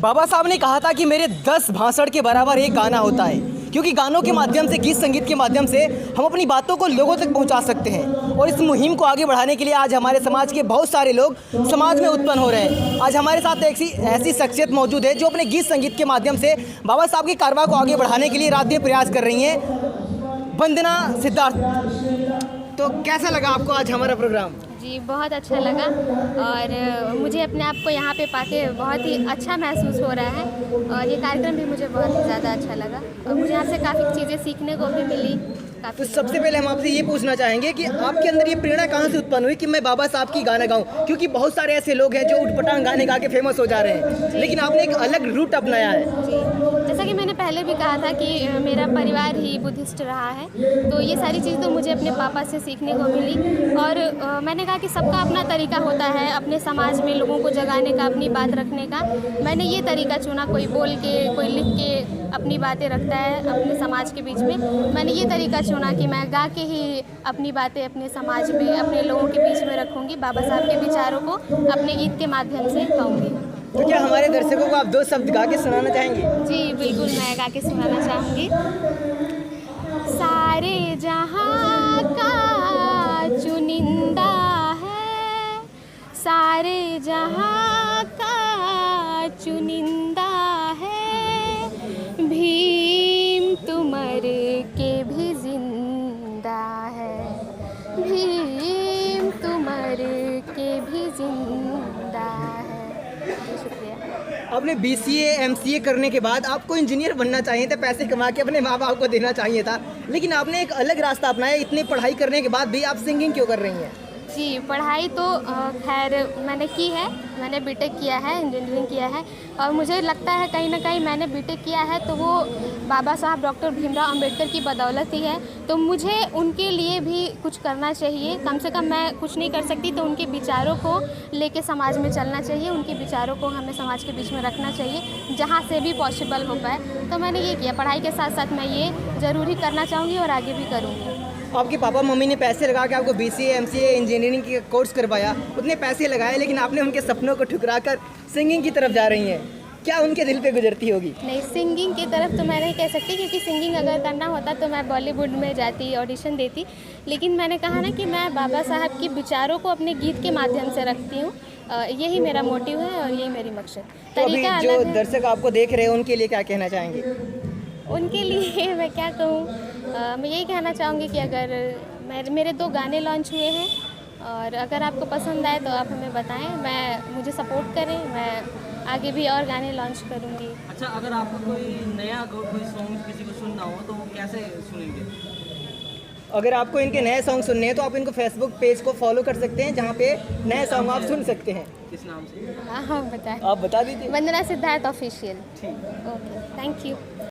बाबा साहब ने कहा था कि मेरे 10 भाषण के बराबर एक गाना होता है, क्योंकि गानों के माध्यम से, गीत संगीत के माध्यम से हम अपनी बातों को लोगों तक पहुंचा सकते हैं। और इस मुहिम को आगे बढ़ाने के लिए आज हमारे समाज के बहुत सारे लोग समाज में उत्पन्न हो रहे हैं। आज हमारे साथ ऐसी शख्सियत मौजूद है जो अपने गीत संगीत के माध्यम से बाबा साहब की कारवां को आगे बढ़ाने के लिए रात दिन प्रयास कर रही हैं। वंदना सिद्धार्थ, तो कैसा लगा आपको आज हमारा प्रोग्राम? जी बहुत अच्छा लगा और मुझे अपने आप को यहाँ पे पाके बहुत ही अच्छा महसूस हो रहा है और ये कार्यक्रम भी मुझे बहुत ही ज़्यादा अच्छा लगा और मुझे यहाँ से काफ़ी चीज़ें सीखने को भी मिली। तो सबसे पहले हम आपसे ये पूछना चाहेंगे कि आपके अंदर ये प्रेरणा कहाँ से उत्पन्न हुई कि मैं बाबा साहब की गाना गाऊं? क्योंकि बहुत सारे ऐसे लोग हैं जो उटपटांग गाने गा के फेमस हो जा रहे हैं, लेकिन आपने एक अलग रूट अपनाया है। जी, जैसा कि मैंने पहले भी कहा था कि मेरा परिवार ही बुद्धिस्ट रहा है, तो ये सारी चीज़ तो मुझे अपने पापा से सीखने को मिली और मैंने कहा कि सबका अपना तरीका होता है अपने समाज में लोगों को जगाने का, अपनी बात रखने का। मैंने ये तरीका चुना, कोई बोल के, कोई लिख के अपनी बातें रखता है अपने समाज के बीच में। मैंने ये तरीका चुना कि मैं गा के ही अपनी बातें अपने समाज में, अपने लोगों के बीच में रखूँगी, बाबा साहब के विचारों को अपने गीत के माध्यम से कहूँगी। तो क्या हमारे दर्शकों को आप 2 शब्द गा के सुनाना चाहेंगे? जी बिल्कुल, मैं गा के सुनाना चाहूँगी। सारे जहाँ का चुनिंदा है, सारे जहाँ का चुनिंदा है, भीम तुमर के भी जिंदा है, भीम तुमर के भी जिंदा है। शुक्रिया। आपने BCA MCA करने के बाद आपको इंजीनियर बनना चाहिए था, पैसे कमा के अपने माँ बाप को देना चाहिए था, लेकिन आपने एक अलग रास्ता अपनाया। इतनी पढ़ाई करने के बाद भी आप सिंगिंग क्यों कर रही हैं? जी, पढ़ाई तो खैर मैंने की है, मैंने बीटेक किया है, इंजीनियरिंग किया है और मुझे लगता है कहीं ना कहीं मैंने बीटेक किया है तो वो बाबा साहब डॉक्टर भीमराव अंबेडकर की बदौलत ही है। तो मुझे उनके लिए भी कुछ करना चाहिए, कम से कम मैं कुछ नहीं कर सकती तो उनके विचारों को लेके समाज में चलना चाहिए, उनके विचारों को हमें समाज के बीच में रखना चाहिए जहाँ से भी पॉसिबल हो पाए। तो मैंने ये किया, पढ़ाई के साथ साथ मैं ये ज़रूरी करना चाहूँगी और आगे भी करूँगी। आपके पापा मम्मी ने पैसे लगा के आपको BCA MCA इंजीनियरिंग का कोर्स करवाया, उतने पैसे लगाए, लेकिन आपने उनके सपनों को ठुकरा कर सिंगिंग की तरफ जा रही हैं। क्या उनके दिल पे गुजरती होगी? नहीं, सिंगिंग की तरफ तो मैं नहीं कह सकती, क्योंकि सिंगिंग अगर करना होता तो मैं बॉलीवुड में जाती, ऑडिशन देती। लेकिन मैंने कहा ना कि मैं बाबा साहब के विचारों को अपने गीत के माध्यम से रखती हूँ, यही मेरा मोटिव है और यही मेरी मकसद। तो अभी जो दर्शक आपको देख रहे हैं उनके लिए क्या कहना चाहेंगे? उनके लिए मैं क्या कहूँ, मैं यही कहना चाहूँगी कि अगर मेरे 2 गाने लॉन्च हुए हैं और अगर आपको पसंद आए तो आप हमें बताएं, मुझे सपोर्ट करें, मैं आगे भी और गाने लॉन्च करूँगी। अच्छा, अगर आपको कोई नया कोई सॉन्ग किसी को सुनना हो तो वो कैसे सुनेंगे? अगर आपको इनके नए सॉन्ग सुनने हैं तो आप इनको फेसबुक पेज को फॉलो कर सकते हैं, जहाँ पे नए सॉन्ग आप सुन सकते हैं। किस नाम से? हाँ बताएं, आप बता दीजिए। वंदना सिद्धार्थ ऑफिशियल। ठीक। Okay, thank you.